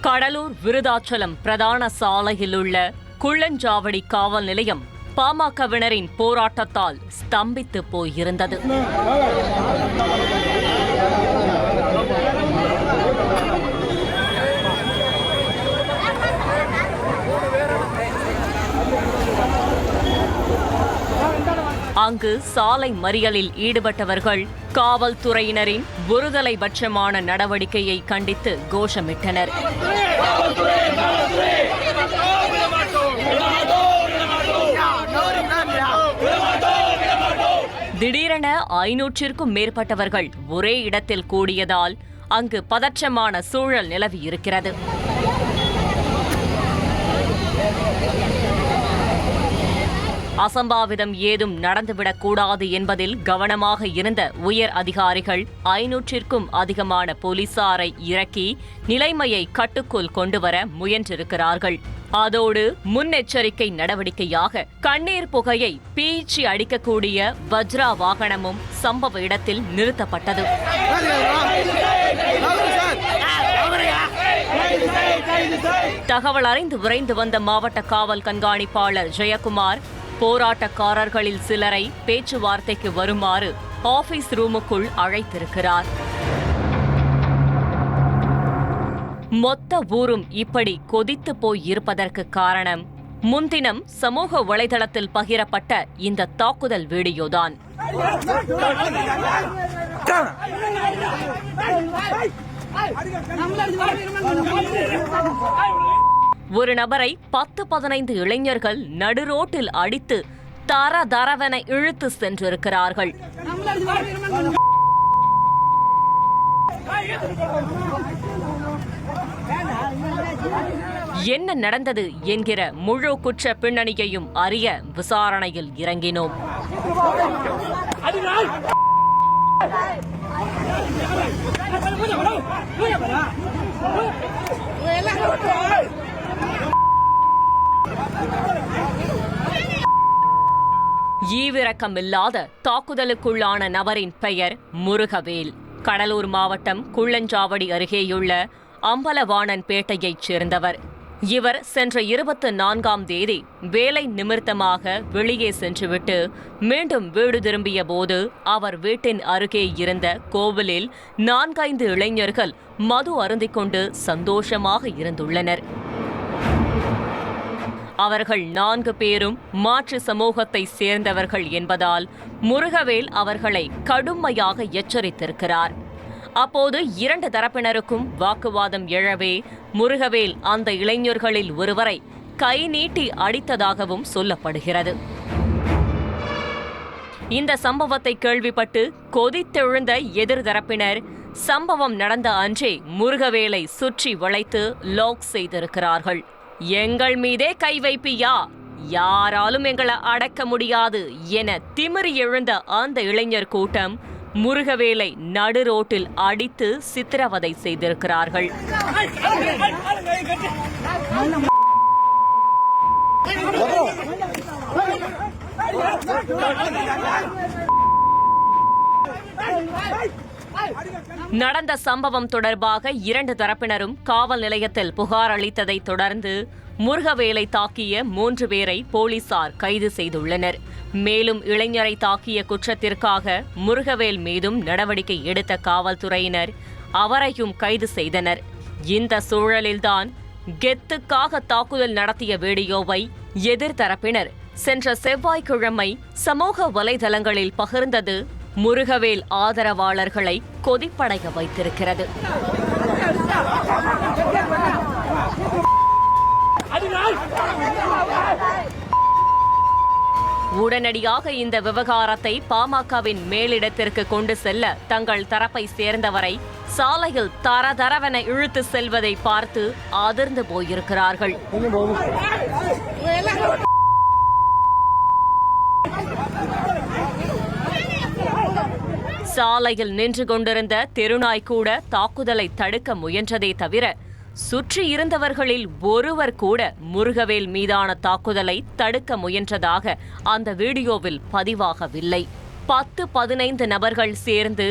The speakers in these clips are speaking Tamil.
கடலூர் விருதாச்சலம் பிரதான சாலையில் உள்ள குள்ளஞ்சாவடி காவல் நிலையம் பாமகவினரின் போராட்டத்தால் ஸ்தம்பித்து போயிருந்தது. அங்கு சாலை மறியலில் ஈடுபட்டவர்கள் காவல்துறையினரின் ஒருதலை பட்சமான நடவடிக்கையை கண்டித்து கோஷமிட்டனர். திடீரென 500க்கும் மேற்பட்டவர்கள் ஒரே இடத்தில் கூடியதால் அங்கு பதற்றமான சூழல் நிலவியிருக்கிறது. அசம்பாவிதம் ஏதும் நடந்துவிடக்கூடாது என்பதில் கவனமாக இருந்த உயர் அதிகாரிகள் 500க்கும் அதிகமான போலீசாரை இறக்கி நிலைமையை கட்டுக்குள் கொண்டுவர முயன்றிருக்கிறார்கள். அதோடு முன்னெச்சரிக்கை நடவடிக்கையாக கண்ணீர் புகையை பீச்சி அடிக்கக்கூடிய வஜ்ரா வாகனமும் சம்பவ இடத்தில் நிறுத்தப்பட்டது. தகவல் அறிந்து விரைந்து வந்த மாவட்ட காவல் கண்காணிப்பாளர் ஜெயக்குமார் போராட்டக்காரர்களில் சிலரை பேச்சுவார்த்தைக்கு வருமாறு ஆபீஸ் ரூமுக்குள் அழைத்திருக்கிறார். மொத்த ஊரும் இப்படி கொதித்து போய் இருப்பதற்கு காரணம் முன்தினம் சமூக வலைதளத்தில் பகிரப்பட்ட இந்த தாக்குதல் வீடியோதான். ஒரு நபரை 10-15 இளைஞர்கள் நடுரோட்டில் அடித்து தரதரவென இழுத்து சென்றிருக்கிறார்கள். என்ன நடந்தது என்கிற முழு குற்ற பின்னணியையும் அறிய விசாரணையில் இறங்கினோம். ஈவிரக்கமில்லாத தாக்குதலுக்குள்ளான நபரின் பெயர் முருகவேல். கடலூர் மாவட்டம் குள்ளஞ்சாவடி அருகேயுள்ள அம்பலவாணன்பேட்டையைச் சேர்ந்தவர். இவர் சென்ற 24ஆம் தேதி வேலை நிமித்தமாக வெளியே சென்றுவிட்டு மீண்டும் வீடு திரும்பிய போது அவர் வீட்டின் அருகே இருந்த கோவிலில் 4-5 இளைஞர்கள் மது அருந்திக் கொண்டு சந்தோஷமாக இருந்துள்ளனர். அவர்கள் 4 பேரும் மாற்று சமூகத்தை சேர்ந்தவர்கள் என்பதால் முருகவேல் அவர்களை கடுமையாக எச்சரித்திருக்கிறார். அப்போது 2 தரப்பினருக்கும் வாக்குவாதம் எழவே முருகவேல் அந்த இளைஞர்களில் ஒருவரை கை நீட்டி அடித்ததாகவும் சொல்லப்படுகிறது. இந்த சம்பவத்தை கேள்விப்பட்டு கொதித்தெழுந்த எதிர்தரப்பினர் சம்பவம் நடந்த அன்றே முருகவேலை சுற்றி வளைத்து லாக் செய்திருக்கிறார்கள். எங்கள் மீதே கை வைப்பியா, யாராலும் எங்களை அடக்க முடியாது என திமிரி எழுந்த அந்த இளைஞர் கூட்டம் முருகவேலை நடு ரோட்டில் அடித்து சித்திரவதை செய்திருக்கிறார்கள். நடந்த சம்பவம் தொடர்பாக 2 தரப்பினரும் காவல் நிலையத்தில் புகார் அளித்ததை தொடர்ந்து முருகவேலை தாக்கிய 3 பேரை போலீசார் கைது செய்துள்ளனர். மேலும் இளைஞரை தாக்கிய குற்றத்திற்காக முருகவேல் மீதும் நடவடிக்கை எடுத்த காவல்துறையினர் அவரையும் கைது செய்தனர். இந்த சூழலில்தான் கெத்துக்காக தாக்குதல் நடத்திய வீடியோவை எதிர்தரப்பினர் சென்ற செவ்வாய்க்கிழமை சமூக வலைதளங்களில் பகிர்ந்தது முருகவேல் ஆதரவாளர்களை கொதிப்படைய வைத்திருக்கிறது. உடனடியாக இந்த விவகாரத்தை பாமகவின் மேலிடத்திற்கு கொண்டு செல்ல தங்கள் தரப்பை சேர்ந்தவரை சாலையில் தரதரவென இழுத்து செல்வதை பார்த்து அதிர்ந்து போயிருக்கிறார்கள். சாலையில் நின்று கொண்டிருந்த தெருநாய் கூட தாக்குதலை தடுக்க முயன்றதே தவிர சுற்றி இருந்தவர்களில் ஒருவர் கூட முருகவேல் மீதான தாக்குதலை தடுக்க முயன்றதாக அந்த வீடியோவில் பதிவாகவில்லை. 10-15 நபர்கள் சேர்ந்து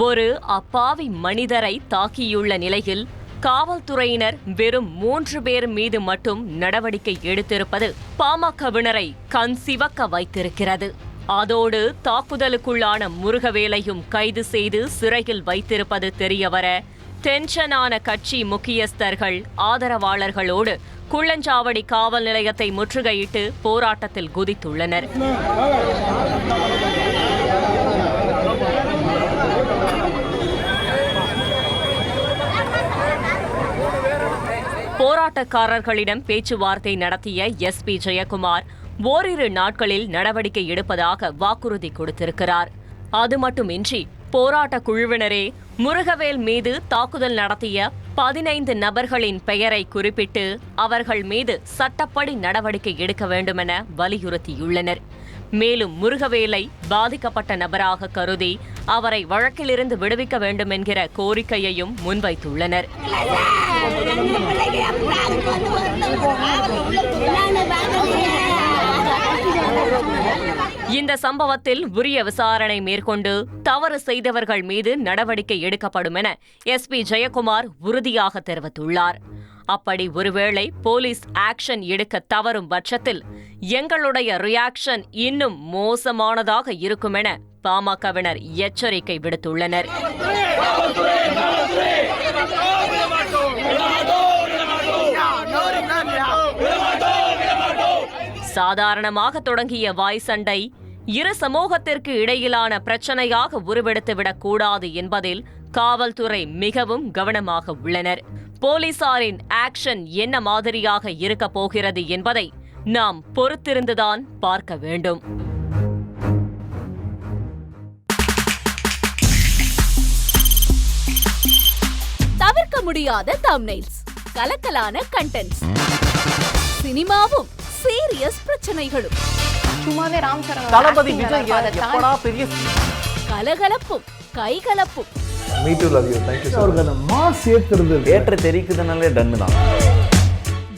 ஒரு அப்பாவி மனிதரை தாக்கியுள்ள நிலையில் காவல்துறையினர் வெறும் 3 பேர் மீது மட்டும் நடவடிக்கை எடுத்திருப்பது பாமகவினரை கண் சிவக்க வைத்திருக்கிறது. அதோடு தாக்குதலுக்குள்ளான முருகவேலையும் கைது செய்து சிறையில் வைத்திருப்பது தெரியவர டென்ஷனான கட்சி முக்கியஸ்தர்கள் ஆதரவாளர்களோடு குள்ளஞ்சாவடி காவல் நிலையத்தை முற்றுகையிட்டு போராட்டத்தில் குதித்துள்ளனர். போராட்டக்காரர்களிடம் பேச்சுவார்த்தை நடத்திய எஸ்பி ஜெயக்குமார் ஓரிரு நாட்களில் நடவடிக்கை எடுப்பதாக வாக்குறுதி கொடுத்திருக்கிறார். அது மட்டுமின்றி போராட்ட குழுவினரே முருகவேல் மீது தாக்குதல் நடத்திய 15 நபர்களின் பெயரை குறிப்பிட்டு அவர்கள் மீது சட்டப்படி நடவடிக்கை எடுக்க வேண்டுமென வலியுறுத்தியுள்ளனர். மேலும் முருகவேலை பாதிக்கப்பட்ட நபராக கருதி அவரை வழக்கிலிருந்து விடுவிக்க வேண்டும் என்கிற கோரிக்கையையும் முன்வைத்துள்ளனர். இந்த சம்பவத்தில் உரிய விசாரணை மேற்கொண்டு தவறு செய்தவர்கள் மீது நடவடிக்கை எடுக்கப்படும் என எஸ்பி ஜெயக்குமார் உறுதியாக தெரிவித்துள்ளார். அப்படி ஒருவேளை போலீஸ் ஆக்ஷன் எடுக்க தவறும் பட்சத்தில் எங்களுடைய ரியாக்ஷன் இன்னும் மோசமானதாக இருக்கும் என பாமகவினர் எச்சரிக்கை விடுத்துள்ளனர். சாதாரணமாக தொடங்கிய வாய் சண்டை இரு சமூகத்திற்கு இடையிலான பிரச்சனையாக உருவெடுத்துவிடக் கூடாது என்பதில் காவல்துறை மிகவும் கவனமாக உள்ளனர். போலீசாரின் ஆக்ஷன் என்ன மாதிரியாக இருக்க போகிறது என்பதை நாம் பொறுத்திருந்துதான் பார்க்க வேண்டும். தவிர்க்க முடியாத தம்ப்நெயில்ஸ், கலக்கலான கண்டென்ட்ஸ், சினிமாவும் சீரியஸ் பிரச்சனைகளும், சும்மாவே ராம்சரண் தளபதி விஜய் எப்படா பெரிய கலகலப்பும் கைகலப்பும். Me too, love you. Thank you so much. Mass ஏத்துறது ஏற்ற தெரிக்குதுனாலே டன் தான்.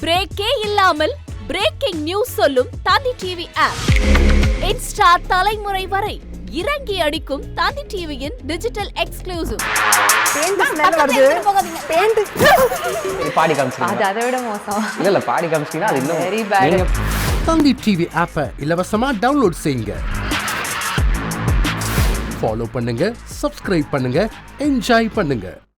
பிரேக்கே இல்லாமல் பிரேக்கிங் நியூஸ் சொல்லும் தந்தி டிவி ஆப். இன்ஸ்டா தலைமுறை வரை இறங்கி அடிக்கும் தந்தி டிவியின் டிஜிட்டல் எக்ஸ்க்ளூசிவ். பாடி காமிச்சிங்க. அது அதை விட மோசம். இல்ல பாடி காமிச்சிங்கன்னா அது இன்னும் வெரி பேட். தந்தி டிவி ஆப்பை இலவசமா டவுன்லோட் செய்யுங்க. ஃபாலோ பண்ணுங்க, சப்ஸ்கிரைப் பண்ணுங்க, என்ஜாய் பண்ணுங்க.